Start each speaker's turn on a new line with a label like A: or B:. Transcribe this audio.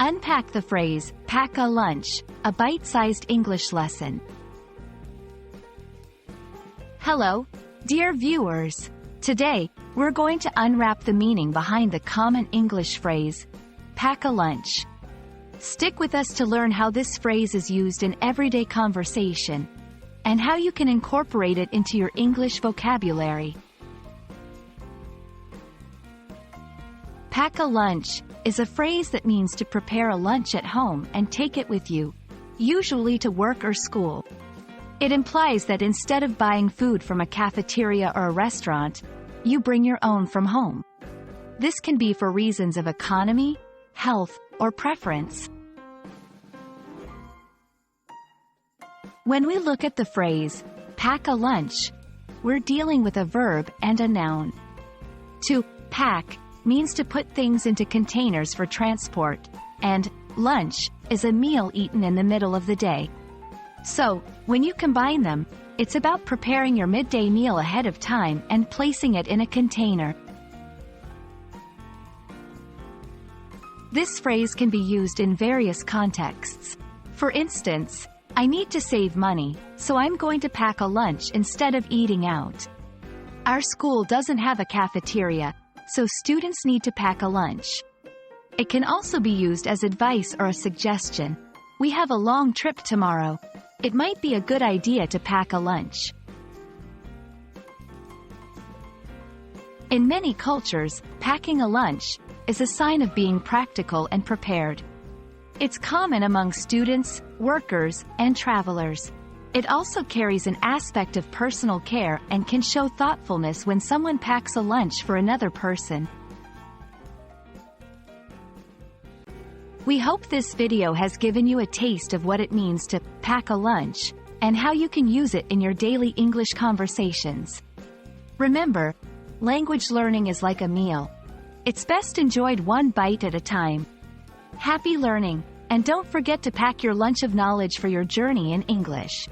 A: Unpack the phrase, pack a lunch, a bite-sized English lesson. Hello, dear viewers. Today, we're going to unwrap the meaning behind the common English phrase, pack a lunch. Stick with us to learn how this phrase is used in everyday conversation, and how you can incorporate it into your English vocabulary. Pack a lunch is a phrase that means to prepare a lunch at home and take it with you, usually to work or school. It implies that instead of buying food from a cafeteria or a restaurant, you bring your own from home. This can be for reasons of economy, health, or preference. When we look at the phrase, pack a lunch, we're dealing with a verb and a noun. To pack means to put things into containers for transport, and lunch is a meal eaten in the middle of the day. So, when you combine them, it's about preparing your midday meal ahead of time and placing it in a container. This phrase can be used in various contexts. For instance, I need to save money, so I'm going to pack a lunch instead of eating out. Our school doesn't have a cafeteria, so students need to pack a lunch. It can also be used as advice or a suggestion. We have a long trip tomorrow. It might be a good idea to pack a lunch. In many cultures, packing a lunch is a sign of being practical and prepared. It's common among students, workers, and travelers. It also carries an aspect of personal care and can show thoughtfulness when someone packs a lunch for another person. We hope this video has given you a taste of what it means to pack a lunch, and how you can use it in your daily English conversations. Remember, language learning is like a meal. It's best enjoyed one bite at a time. Happy learning, and don't forget to pack your lunch of knowledge for your journey in English.